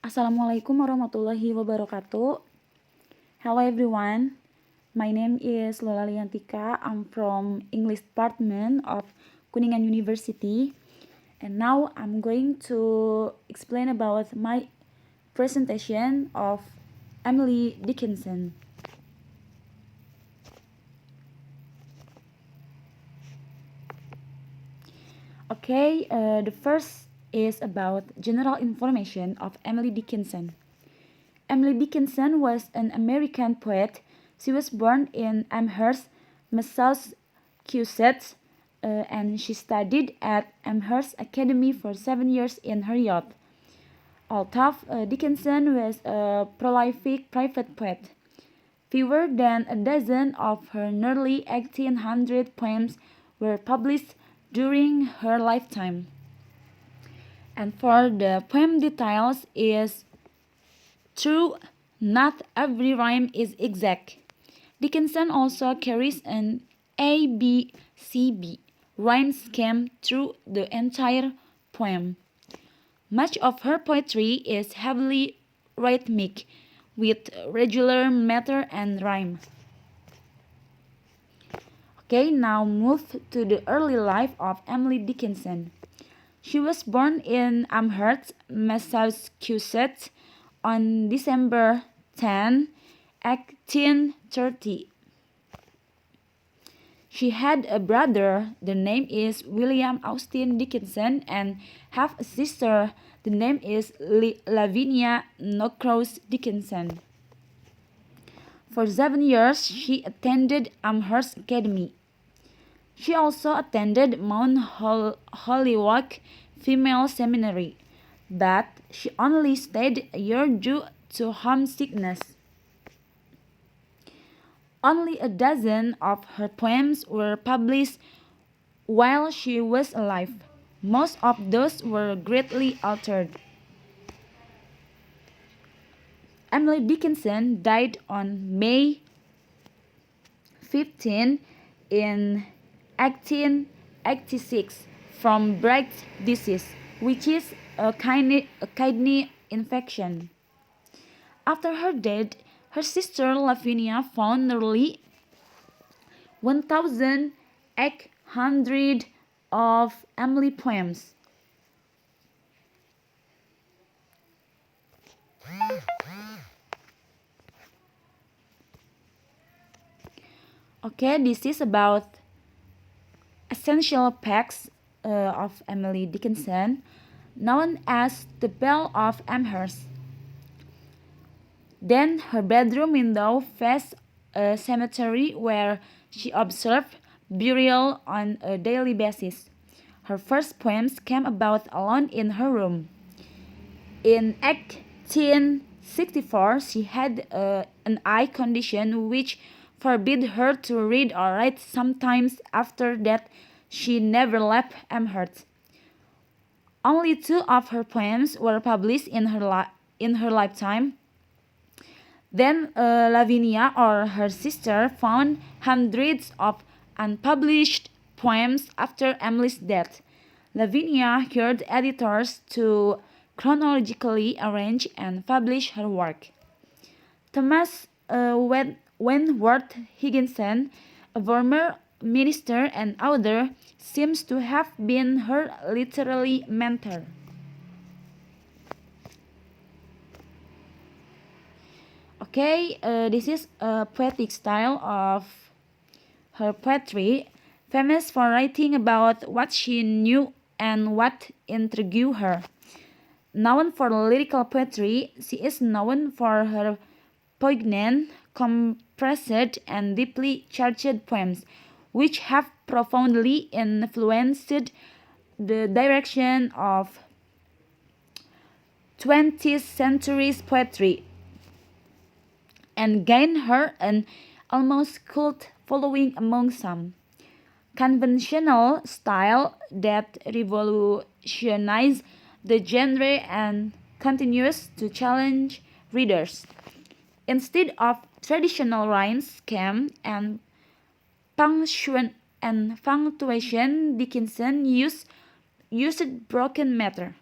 Assalamualaikum warahmatullahi wabarakatuh. Hello everyone. My name is Lola Liantika. I'm from English Department of Kuningan University. And now I'm going to explain about my presentation of Emily Dickinson. Okay, the first is about general information of Emily Dickinson. Emily Dickinson was an American poet. She was born in Amherst, Massachusetts, and she studied at Amherst Academy for 7 years in her youth. Although Dickinson was a prolific private poet, fewer than a dozen of her nearly 1,800 poems were published during her lifetime. And for the poem details is true, not every rhyme is exact. Dickinson also carries an ABCB rhyme scheme through the entire poem. Much of her poetry is heavily rhythmic, with regular meter and rhyme. Okay, now move to the early life of Emily Dickinson. She was born in Amherst, Massachusetts on December 10, 1830. She had a brother, the name is William Austin Dickinson, and have a sister, the name is Lavinia Norcross Dickinson. For 7 years, she attended Amherst Academy. She also attended Mount Holyoke Female Seminary, but she only stayed a year due to homesickness. Only a dozen of her poems were published while she was alive. Most of those were greatly altered. Emily Dickinson died on May 15 in 1886 from Bright's disease, which is a kidney infection. After her death, her sister Lavinia found nearly 1,800 of Emily poems. Okay, this is about essential facts of Emily Dickinson, known as the Belle of Amherst. Then her bedroom window faced a cemetery where she observed burial on a daily basis. Her first poems came about alone in her room. In 1864, she had an eye condition which forbid her to read or write. Sometimes after that, she never left Amherst. Only two of her poems were published in her lifetime. Then Lavinia or her sister found hundreds of unpublished poems after Emily's death. Lavinia hired editors to chronologically arrange and publish her work. Thomas Wentworth Higginson, a former minister and author, seems to have been her literary mentor. Okay, this is a poetic style of her poetry, famous for writing about what she knew and what intrigued her. Known for lyrical poetry, she is known for her poignant, compressed, and deeply charged poems, which have profoundly influenced the direction of 20th century's poetry and gained her an almost cult following among some. Conventional style that revolutionized the genre and continues to challenge readers. Instead of traditional rhyme scheme and punctuation, Dickinson used broken meter.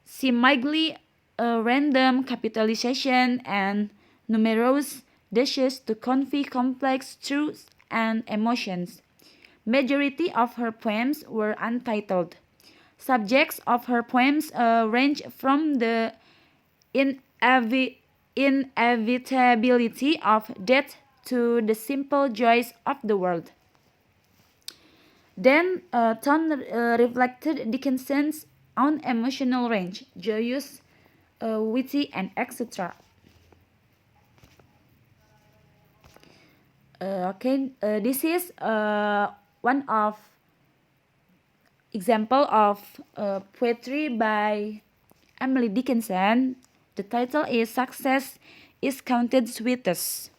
She mildly random capitalization and numerous dashes to convey complex truths and emotions. Majority of her poems were untitled. Subjects of her poems range from the inevitability of death to the simple joys of the world. Then Tone reflected Dickinson's own emotional range, joyous, witty, and etc. This is one of example of poetry by Emily Dickinson. The title is Success is Counted Sweetest.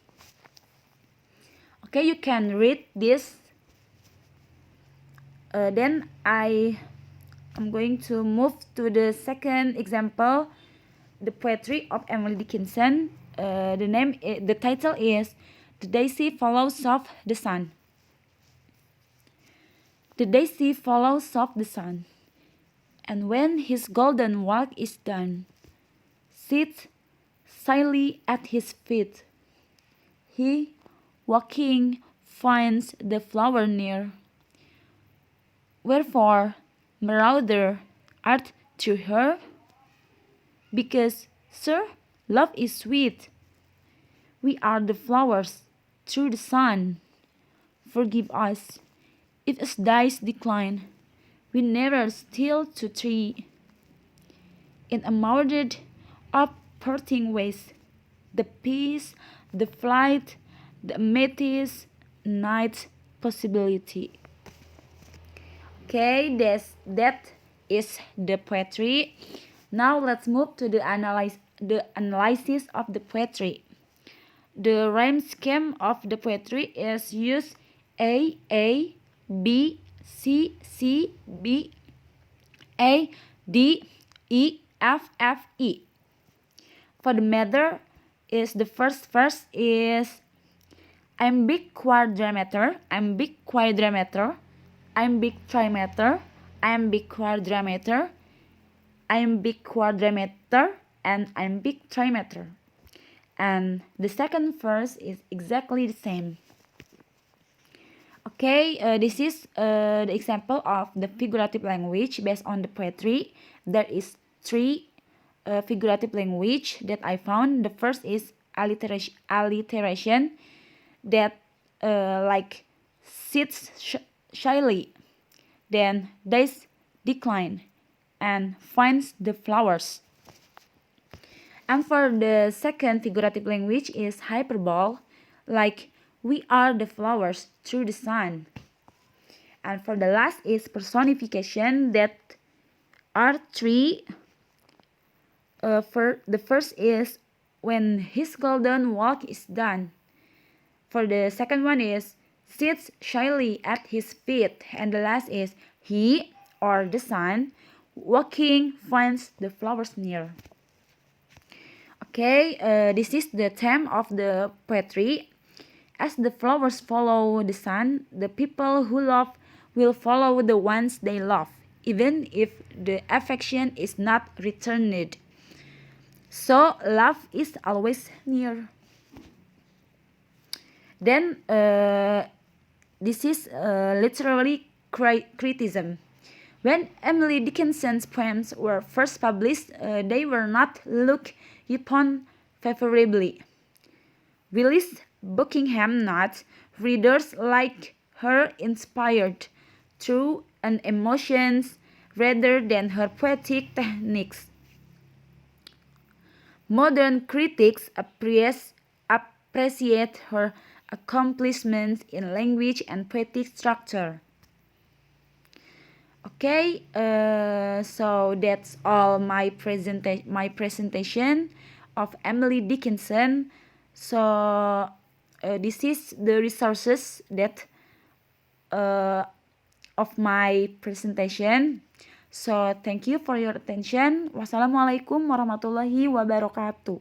Okay, you can read this. Then I'm going to move to the second example, the poetry of Emily Dickinson. The title is The Daisy Follows Soft the Sun. The daisy follows soft the sun, and when his golden walk is done, sits shyly at his feet. He, walking, finds the flower near. Wherefore, marauder, art to her? Because, sir, love is sweet. We are the flowers through the sun. Forgive us, if as dice decline, we never steal to tree. In a moulded up parting ways, the peace, the flight, the amethyst, night possibility. Okay, that is the poetry. Now let's move to the analysis of the poetry. The rhyme scheme of the poetry is use A, B, C, C, B, A, D, E, F, F, E. For the meter, is the first verse is iambic quadrimeter, iambic quadrimeter, iambic trimeter, iambic quadrimeter, iambic quadrimeter, and iambic trimeter. And the second verse is exactly the same. Okay, this is the example of the figurative language based on the poetry. There is three figurative language that I found. The first is alliteration that like sits shyly, then dies decline, and finds the flowers. And for the second figurative language is hyperbole, like we are the flowers through the sun. And for the last is personification, that are three. For the first is when his golden walk is done. For the second one is sits shyly at his feet. And the last is he, or the sun, walking finds the flowers near. Okay, this is the theme of the poetry. As the flowers follow the sun, the people who love will follow the ones they love, even if the affection is not returned. So love is always near. Then this is literary criticism. When Emily Dickinson's poems were first published, they were not looked upon favorably. Willis Buckingham notes readers like her inspired through an emotions rather than her poetic techniques. Modern critics appreciate her accomplishments in language and poetic structure. Okay, so that's all my presentation of Emily Dickinson. So this is the resources that of my presentation. So thank you for your attention. Wassalamualaikum warahmatullahi wabarakatuh.